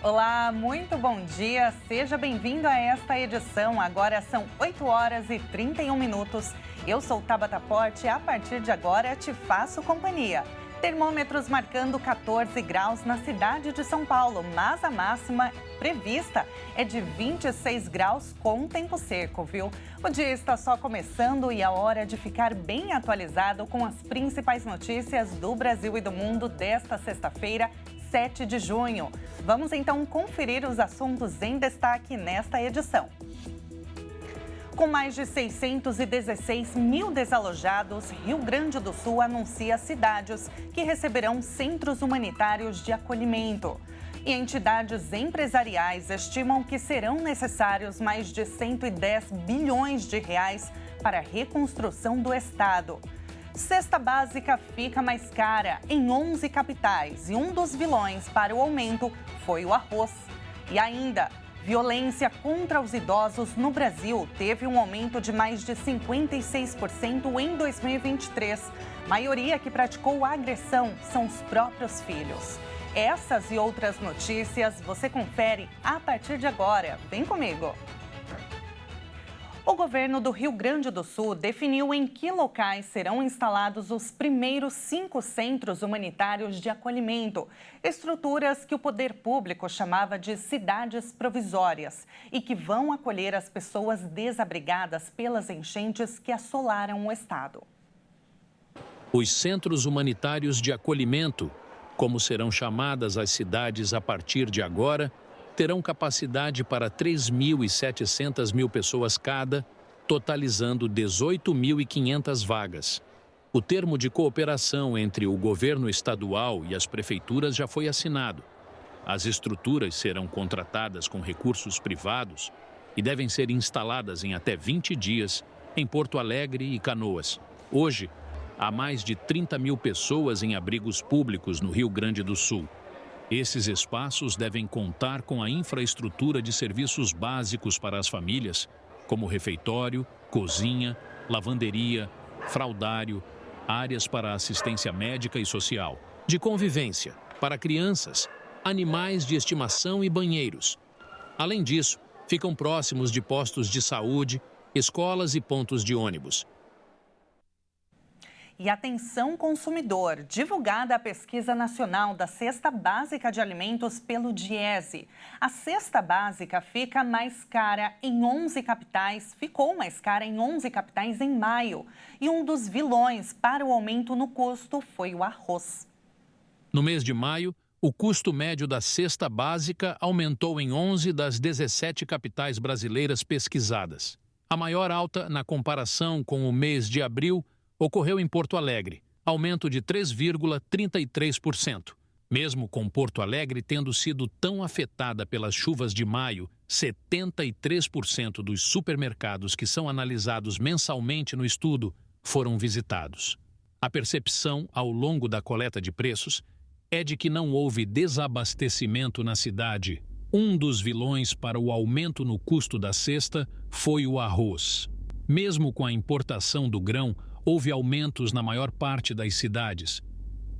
Olá, muito bom dia. Seja bem-vindo a esta edição. Agora são 8 horas e 31 minutos. Eu sou Tabata Porte e a partir de agora te faço companhia. Termômetros marcando 14 graus na cidade de São Paulo, mas a máxima prevista é de 26 graus com tempo seco, viu? O dia está só começando e é hora de ficar bem atualizado com as principais notícias do Brasil e do mundo desta sexta-feira, 7 de junho. Vamos então conferir os assuntos em destaque nesta edição. Com mais de 616 mil desalojados, Rio Grande do Sul anuncia cidades que receberão centros humanitários de acolhimento. E entidades empresariais estimam que serão necessários mais de 110 bilhões de reais para a reconstrução do estado. Cesta básica fica mais cara em 11 capitais e um dos vilões para o aumento foi o arroz. E ainda, violência contra os idosos no Brasil teve um aumento de mais de 56% em 2023. A maioria que praticou a agressão são os próprios filhos. Essas e outras notícias você confere a partir de agora. Vem comigo! O governo do Rio Grande do Sul definiu em que locais serão instalados os primeiros 5 centros humanitários de acolhimento, estruturas que o poder público chamava de cidades provisórias e que vão acolher as pessoas desabrigadas pelas enchentes que assolaram o estado. Os centros humanitários de acolhimento, como serão chamadas as cidades a partir de agora, terão capacidade para 3.700 mil pessoas cada, totalizando 18.500 vagas. O termo de cooperação entre o governo estadual e as prefeituras já foi assinado. As estruturas serão contratadas com recursos privados e devem ser instaladas em até 20 dias em Porto Alegre e Canoas. Hoje, há mais de 30 mil pessoas em abrigos públicos no Rio Grande do Sul. Esses espaços devem contar com a infraestrutura de serviços básicos para as famílias, como refeitório, cozinha, lavanderia, fraldário, áreas para assistência médica e social, de convivência, para crianças, animais de estimação e banheiros. Além disso, ficam próximos de postos de saúde, escolas e pontos de ônibus. E atenção consumidor, divulgada a pesquisa nacional da Cesta Básica de Alimentos pelo Diese. A cesta básica fica mais cara em 11 capitais, ficou mais cara em 11 capitais em maio. E um dos vilões para o aumento no custo foi o arroz. No mês de maio, o custo médio da cesta básica aumentou em 11 das 17 capitais brasileiras pesquisadas. A maior alta na comparação com o mês de abril ocorreu em Porto Alegre, aumento de 3,33%. Mesmo com Porto Alegre tendo sido tão afetada pelas chuvas de maio, 73% dos supermercados que são analisados mensalmente no estudo foram visitados. A percepção, ao longo da coleta de preços, é de que não houve desabastecimento na cidade. Um dos vilões para o aumento no custo da cesta foi o arroz. Mesmo com a importação do grão, houve aumentos na maior parte das cidades.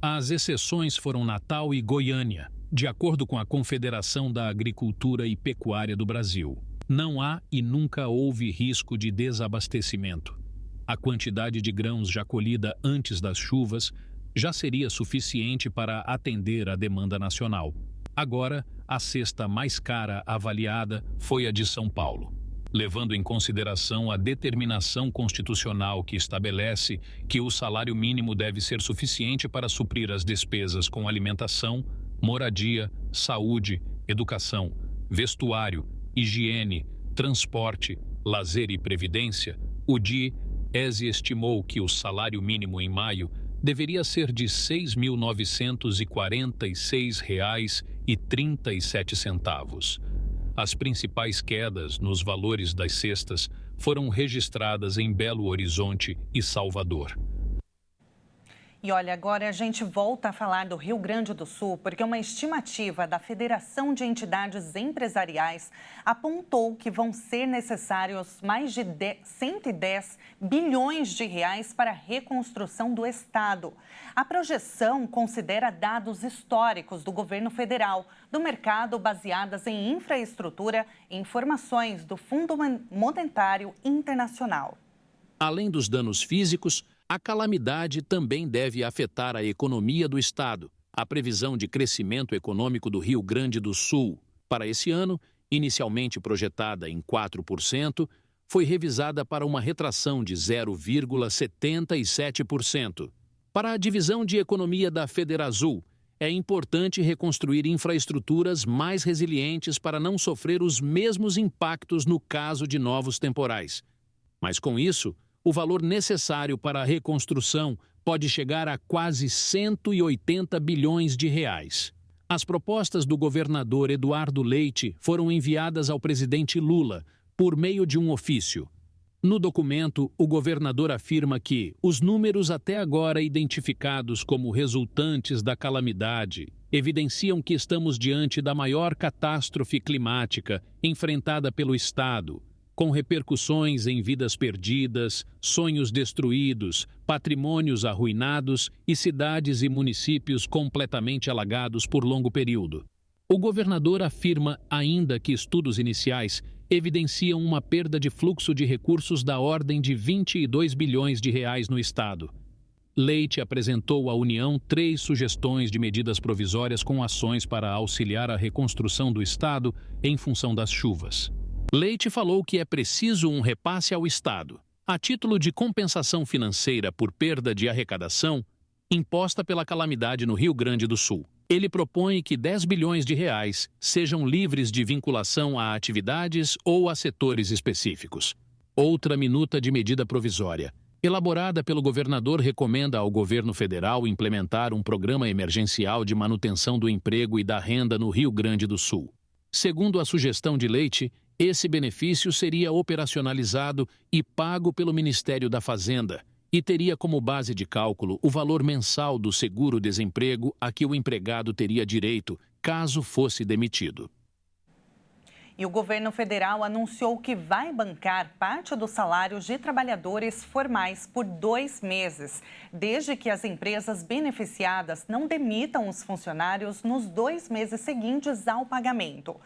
As exceções foram Natal e Goiânia, de acordo com a Confederação da Agricultura e Pecuária do Brasil. Não há e nunca houve risco de desabastecimento. A quantidade de grãos já colhida antes das chuvas já seria suficiente para atender a demanda nacional. Agora, a cesta mais cara avaliada foi a de São Paulo, levando em consideração a determinação constitucional que estabelece que o salário mínimo deve ser suficiente para suprir as despesas com alimentação, moradia, saúde, educação, vestuário, higiene, transporte, lazer e previdência. O Diese estimou que o salário mínimo em maio deveria ser de R$ 6.946,37. As principais quedas nos valores das cestas foram registradas em Belo Horizonte e Salvador. E olha, agora a gente volta a falar do Rio Grande do Sul, porque uma estimativa da Federação de Entidades Empresariais apontou que vão ser necessários mais de 110 bilhões de reais para a reconstrução do Estado. A projeção considera dados históricos do governo federal, do mercado baseadas em infraestrutura e informações do Fundo Monetário Internacional. Além dos danos físicos, a calamidade também deve afetar a economia do Estado. A previsão de crescimento econômico do Rio Grande do Sul para esse ano, inicialmente projetada em 4%, foi revisada para uma retração de 0,77%. Para a divisão de economia da Federazul, é importante reconstruir infraestruturas mais resilientes para não sofrer os mesmos impactos no caso de novos temporais. Mas com isso, o valor necessário para a reconstrução pode chegar a quase 180 bilhões de reais. As propostas do governador Eduardo Leite foram enviadas ao presidente Lula por meio de um ofício. No documento, o governador afirma que os números até agora identificados como resultantes da calamidade evidenciam que estamos diante da maior catástrofe climática enfrentada pelo Estado, com repercussões em vidas perdidas, sonhos destruídos, patrimônios arruinados e cidades e municípios completamente alagados por longo período. O governador afirma ainda que estudos iniciais evidenciam uma perda de fluxo de recursos da ordem de 22 bilhões de reais no Estado. Leite apresentou à União 3 sugestões de medidas provisórias com ações para auxiliar a reconstrução do Estado em função das chuvas. Leite falou que é preciso um repasse ao Estado, a título de compensação financeira por perda de arrecadação imposta pela calamidade no Rio Grande do Sul. Ele propõe que 10 bilhões de reais sejam livres de vinculação a atividades ou a setores específicos. Outra minuta de medida provisória, elaborada pelo governador, recomenda ao governo federal implementar um programa emergencial de manutenção do emprego e da renda no Rio Grande do Sul. Segundo a sugestão de Leite, esse benefício seria operacionalizado e pago pelo Ministério da Fazenda e teria como base de cálculo o valor mensal do seguro-desemprego a que o empregado teria direito caso fosse demitido. E o governo federal anunciou que vai bancar parte dos salários de trabalhadores formais por 2 meses, desde que as empresas beneficiadas não demitam os funcionários nos 2 meses seguintes ao pagamento.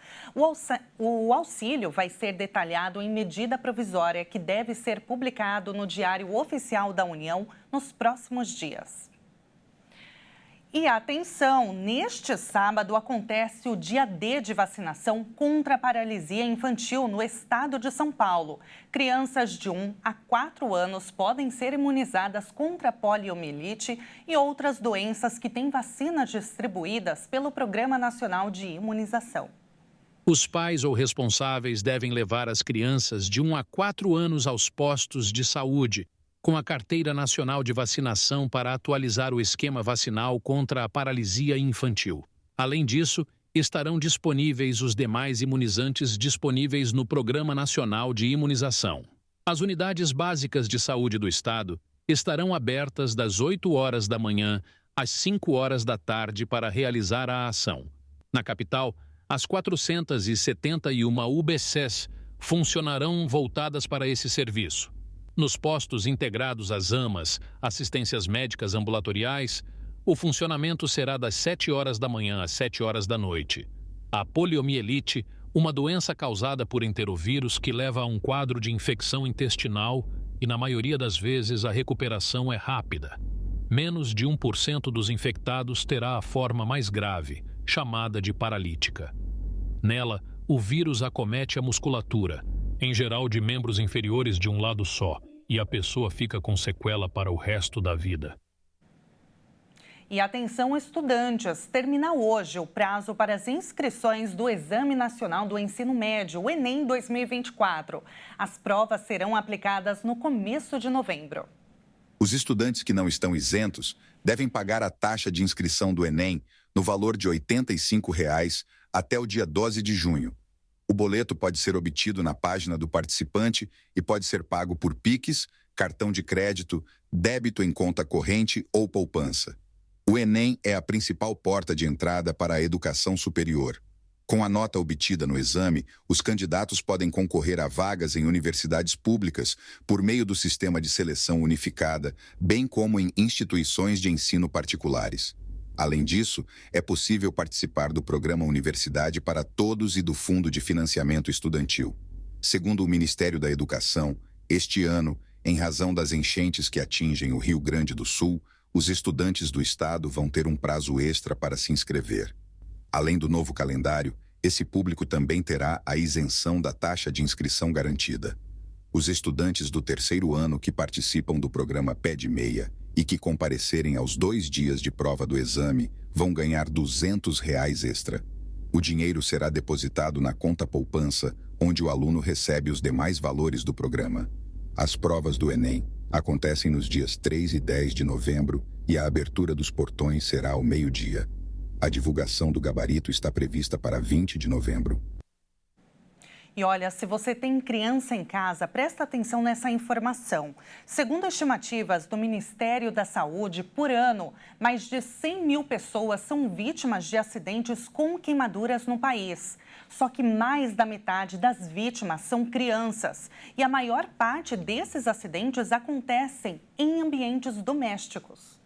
O auxílio vai ser detalhado em medida provisória que deve ser publicado no Diário Oficial da União nos próximos dias. E atenção, neste sábado acontece o dia D de vacinação contra a paralisia infantil no estado de São Paulo. Crianças de 1 a 4 anos podem ser imunizadas contra a poliomielite e outras doenças que têm vacinas distribuídas pelo Programa Nacional de Imunização. Os pais ou responsáveis devem levar as crianças de 1 a 4 anos aos postos de saúde, com a Carteira Nacional de Vacinação para atualizar o esquema vacinal contra a paralisia infantil. Além disso, estarão disponíveis os demais imunizantes disponíveis no Programa Nacional de Imunização. As unidades básicas de saúde do Estado estarão abertas das 8 horas da manhã às 5 horas da tarde para realizar a ação. Na capital, as 471 UBSs funcionarão voltadas para esse serviço. Nos postos integrados às AMAs, assistências médicas ambulatoriais, o funcionamento será das 7 horas da manhã às 7 horas da noite. A poliomielite, uma doença causada por enterovírus que leva a um quadro de infecção intestinal e, na maioria das vezes, a recuperação é rápida. Menos de 1% dos infectados terá a forma mais grave, chamada de paralítica. Nela, o vírus acomete a musculatura, em geral de membros inferiores de um lado só, e a pessoa fica com sequela para o resto da vida. E atenção, estudantes, termina hoje o prazo para as inscrições do Exame Nacional do Ensino Médio, o Enem 2024. As provas serão aplicadas no começo de novembro. Os estudantes que não estão isentos devem pagar a taxa de inscrição do Enem no valor de R$ 85 até o dia 12 de junho. O boleto pode ser obtido na página do participante e pode ser pago por Pix, cartão de crédito, débito em conta corrente ou poupança. O Enem é a principal porta de entrada para a educação superior. Com a nota obtida no exame, os candidatos podem concorrer a vagas em universidades públicas por meio do sistema de seleção unificada, bem como em instituições de ensino particulares. Além disso, é possível participar do programa Universidade para Todos e do Fundo de Financiamento Estudantil. Segundo o Ministério da Educação, este ano, em razão das enchentes que atingem o Rio Grande do Sul, os estudantes do estado vão ter um prazo extra para se inscrever. Além do novo calendário, esse público também terá a isenção da taxa de inscrição garantida. Os estudantes do terceiro ano que participam do programa Pé de Meia e que comparecerem aos 2 dias de prova do exame vão ganhar R$ 200 extra. O dinheiro será depositado na conta poupança, onde o aluno recebe os demais valores do programa. As provas do Enem acontecem nos dias 3 e 10 de novembro e a abertura dos portões será ao meio-dia. A divulgação do gabarito está prevista para 20 de novembro. E olha, se você tem criança em casa, presta atenção nessa informação. Segundo estimativas do Ministério da Saúde, por ano, mais de 100 mil pessoas são vítimas de acidentes com queimaduras no país. Só que mais da metade das vítimas são crianças. E a maior parte desses acidentes acontecem em ambientes domésticos.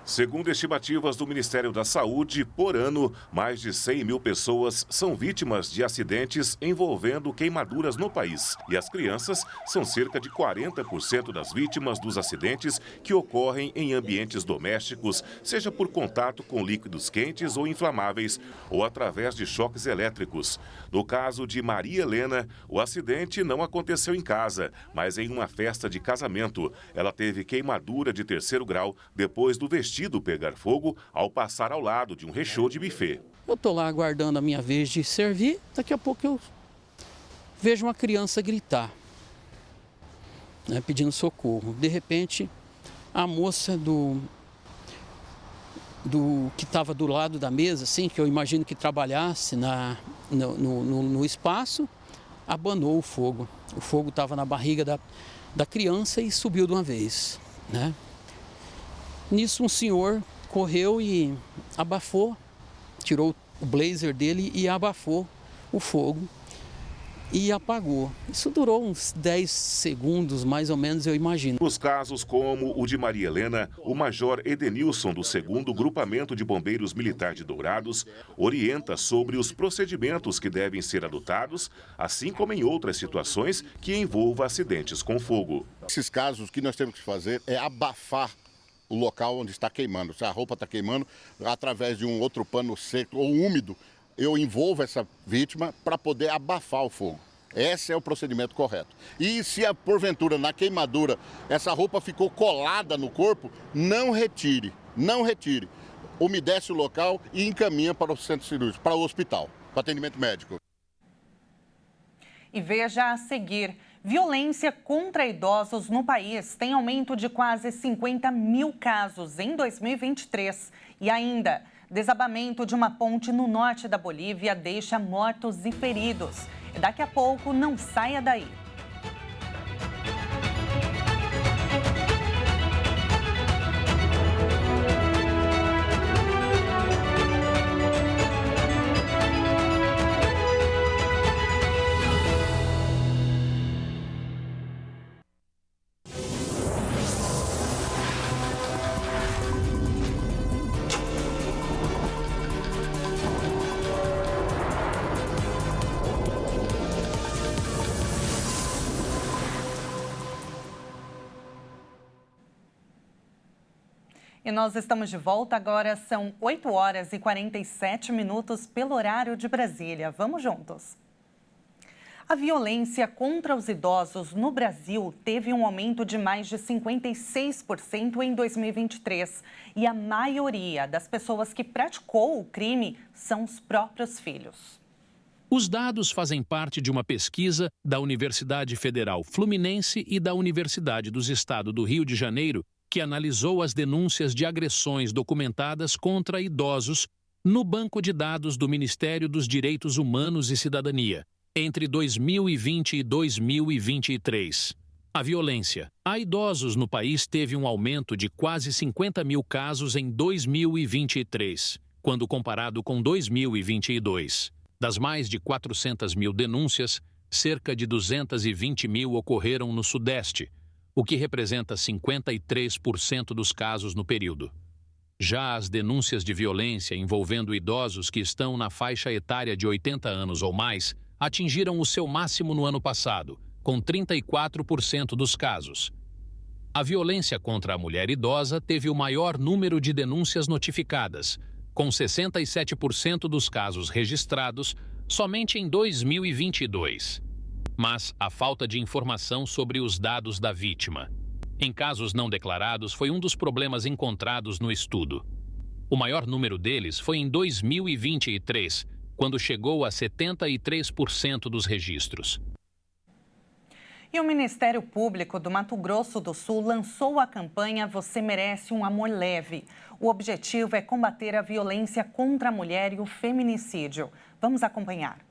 Segundo estimativas do Ministério da Saúde, por ano, mais de 100 mil pessoas são vítimas de acidentes envolvendo queimaduras no país. E as crianças são cerca de 40% das vítimas dos acidentes que ocorrem em ambientes domésticos, seja por contato com líquidos quentes ou inflamáveis, ou através de choques elétricos. No caso de Maria Helena, o acidente não aconteceu em casa, mas em uma festa de casamento. Ela teve queimadura de 3º grau depois do vestido pegar fogo ao passar ao lado de um rechô de buffet. Eu estou lá aguardando a minha vez de servir, daqui a pouco eu vejo uma criança gritar, né, pedindo socorro. De repente, a moça que estava do lado da mesa, assim, que eu imagino que trabalhasse no espaço, abanou o fogo. O fogo estava na barriga da criança e subiu de uma vez, né? Nisso um senhor correu e abafou, tirou o blazer dele e abafou o fogo e apagou. Isso durou uns 10 segundos, mais ou menos, eu imagino. Nos casos como o de Maria Helena, o Major Edenilson, do 2º Grupamento de Bombeiros Militar de Dourados, orienta sobre os procedimentos que devem ser adotados, assim como em outras situações que envolvam acidentes com fogo. Nesses casos, o que nós temos que fazer é abafar o local onde está queimando. Se a roupa está queimando, através de um outro pano seco ou úmido, eu envolvo essa vítima para poder abafar o fogo. Esse é o procedimento correto. E se, porventura, na queimadura, essa roupa ficou colada no corpo, não retire. Umedece o local e encaminha para o centro cirúrgico, para o hospital, para atendimento médico. E veja a seguir, violência contra idosos no país tem aumento de quase 50 mil casos em 2023. E ainda, desabamento de uma ponte no norte da Bolívia deixa mortos e feridos. Daqui a pouco, não saia daí. E nós estamos de volta, agora são 8 horas e 47 minutos pelo horário de Brasília. Vamos juntos. A violência contra os idosos no Brasil teve um aumento de mais de 56% em 2023. E a maioria das pessoas que praticou o crime são os próprios filhos. Os dados fazem parte de uma pesquisa da Universidade Federal Fluminense e da Universidade dos Estados do Rio de Janeiro, que analisou as denúncias de agressões documentadas contra idosos no banco de dados do Ministério dos Direitos Humanos e Cidadania, entre 2020 e 2023. A violência. A idosos no país teve um aumento de quase 50 mil casos em 2023, quando comparado com 2022. Das mais de 400 mil denúncias, cerca de 220 mil ocorreram no Sudeste, o que representa 53% dos casos no período. Já as denúncias de violência envolvendo idosos que estão na faixa etária de 80 anos ou mais atingiram o seu máximo no ano passado, com 34% dos casos. A violência contra a mulher idosa teve o maior número de denúncias notificadas, com 67% dos casos registrados somente em 2022. Mas a falta de informação sobre os dados da vítima. Em casos não declarados, foi um dos problemas encontrados no estudo. O maior número deles foi em 2023, quando chegou a 73% dos registros. E o Ministério Público do Mato Grosso do Sul lançou a campanha Você Merece um Amor Leve. O objetivo é combater a violência contra a mulher e o feminicídio. Vamos acompanhar.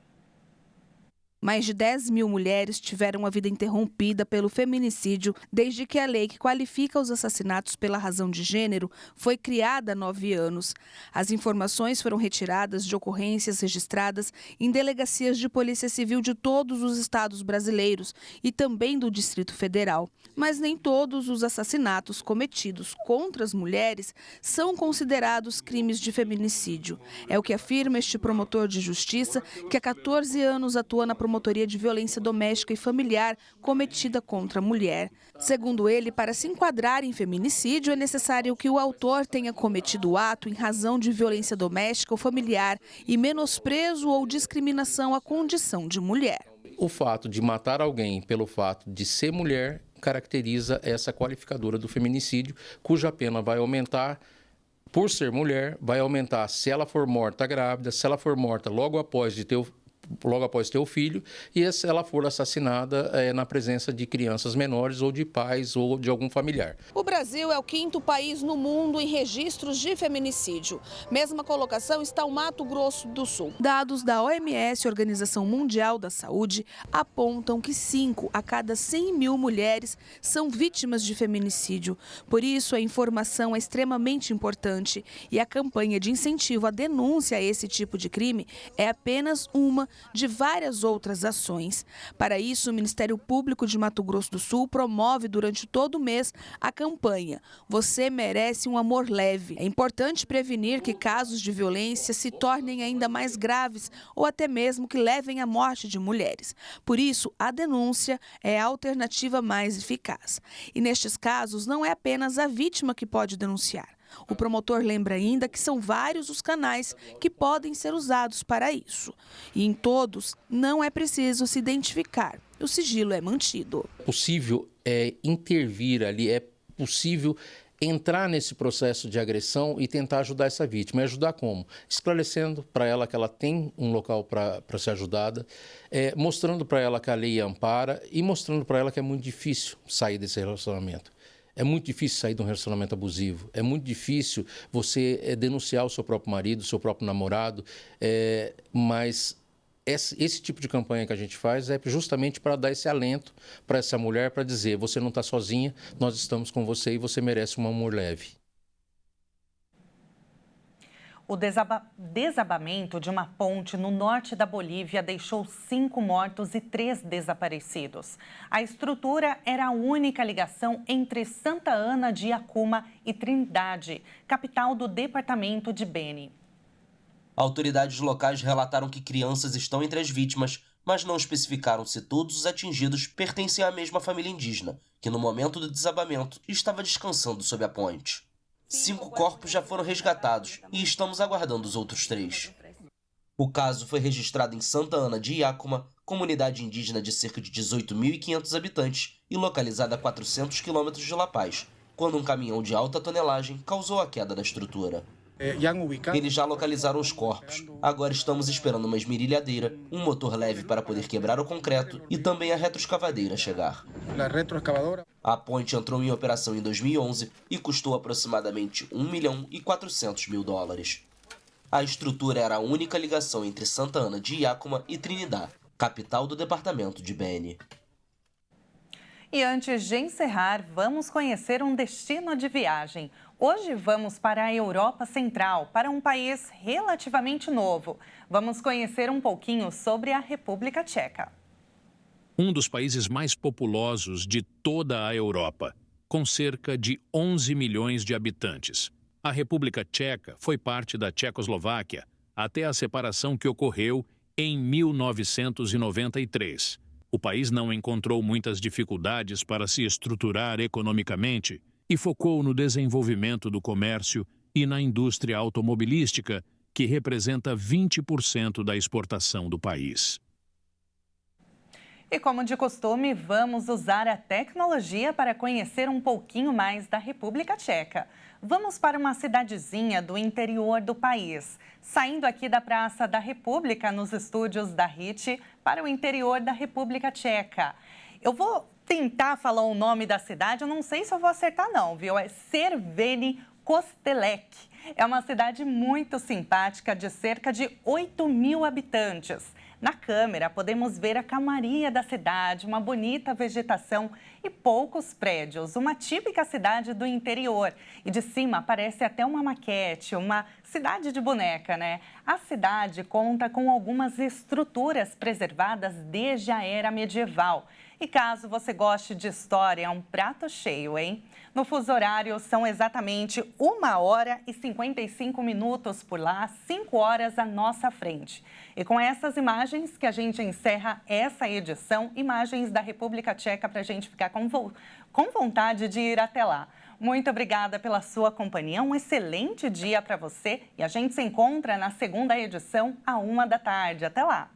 Mais de 10 mil mulheres tiveram a vida interrompida pelo feminicídio desde que a lei que qualifica os assassinatos pela razão de gênero foi criada há 9 anos. As informações foram retiradas de ocorrências registradas em delegacias de polícia civil de todos os estados brasileiros e também do Distrito Federal. Mas nem todos os assassinatos cometidos contra as mulheres são considerados crimes de feminicídio. É o que afirma este promotor de justiça, que há 14 anos atua na promotoria de violência doméstica e familiar cometida contra a mulher. Segundo ele, para se enquadrar em feminicídio, é necessário que o autor tenha cometido o ato em razão de violência doméstica ou familiar e menosprezo ou discriminação à condição de mulher. O fato de matar alguém pelo fato de ser mulher caracteriza essa qualificadora do feminicídio, cuja pena vai aumentar por ser mulher, vai aumentar se ela for morta grávida, se ela for morta logo após ter o filho e se ela for assassinada na presença de crianças menores ou de pais ou de algum familiar. O Brasil é o 5º país no mundo em registros de feminicídio. Mesma colocação está o Mato Grosso do Sul. Dados da OMS, Organização Mundial da Saúde, apontam que 5 a cada 100 mil mulheres são vítimas de feminicídio. Por isso, a informação é extremamente importante e a campanha de incentivo à denúncia a esse tipo de crime é apenas uma de várias outras ações. Para isso, o Ministério Público de Mato Grosso do Sul promove durante todo o mês a campanha Você Merece um Amor Leve. É importante prevenir que casos de violência se tornem ainda mais graves ou até mesmo que levem à morte de mulheres. Por isso, a denúncia é a alternativa mais eficaz. E nestes casos, não é apenas a vítima que pode denunciar. O promotor lembra ainda que são vários os canais que podem ser usados para isso. E em todos, não é preciso se identificar. O sigilo é mantido. É possível intervir ali, é possível entrar nesse processo de agressão e tentar ajudar essa vítima. E ajudar como? Esclarecendo para ela que ela tem um local para ser ajudada, mostrando para ela que a lei ampara e mostrando para ela que é muito difícil sair desse relacionamento. É muito difícil sair de um relacionamento abusivo, é muito difícil você denunciar o seu próprio marido, o seu próprio namorado, mas esse tipo de campanha que a gente faz é justamente para dar esse alento para essa mulher, para dizer, você não está sozinha, nós estamos com você e você merece um amor leve. O desabamento de uma ponte no norte da Bolívia deixou 5 mortos e 3 desaparecidos. A estrutura era a única ligação entre Santa Ana de Iacuma e Trindade, capital do departamento de Beni. Autoridades locais relataram que crianças estão entre as vítimas, mas não especificaram se todos os atingidos pertencem à mesma família indígena, que no momento do desabamento estava descansando sob a ponte. 5 corpos já foram resgatados e estamos aguardando os outros 3. O caso foi registrado em Santa Ana de Iacuma, comunidade indígena de cerca de 18.500 habitantes e localizada a 400 quilômetros de La Paz, quando um caminhão de alta tonelagem causou a queda da estrutura. Eles já localizaram os corpos. Agora estamos esperando uma esmerilhadeira, um motor leve para poder quebrar o concreto e também a retroescavadeira chegar. A ponte entrou em operação em 2011 e custou aproximadamente $1.400.000. A estrutura era a única ligação entre Santa Ana de Iacuma e Trinidad, capital do departamento de Beni. E antes de encerrar, vamos conhecer um destino de viagem. Hoje vamos para a Europa Central, para um país relativamente novo. Vamos conhecer um pouquinho sobre a República Tcheca. Um dos países mais populosos de toda a Europa, com cerca de 11 milhões de habitantes. A República Tcheca foi parte da Tchecoslováquia até a separação que ocorreu em 1993. O país não encontrou muitas dificuldades para se estruturar economicamente e focou no desenvolvimento do comércio e na indústria automobilística, que representa 20% da exportação do país. E como de costume, vamos usar a tecnologia para conhecer um pouquinho mais da República Tcheca. Vamos para uma cidadezinha do interior do país. Saindo aqui da Praça da República, nos estúdios da HIT, para o interior da República Tcheca. Eu vou tentar falar o nome da cidade, eu não sei se eu vou acertar não, viu? É Červený Kostelec. É uma cidade muito simpática, de cerca de 8 mil habitantes. Na câmera, podemos ver a calmaria da cidade, uma bonita vegetação e poucos prédios. Uma típica cidade do interior. E de cima parece até uma maquete, uma cidade de boneca, né? A cidade conta com algumas estruturas preservadas desde a era medieval. E caso você goste de história, é um prato cheio, hein? No fuso horário, são exatamente 1h55 por lá, 5 horas à nossa frente. E com essas imagens que a gente encerra essa edição, imagens da República Tcheca para a gente ficar com vontade de ir até lá. Muito obrigada pela sua companhia, um excelente dia para você e a gente se encontra na segunda edição à 1h da tarde. Até lá!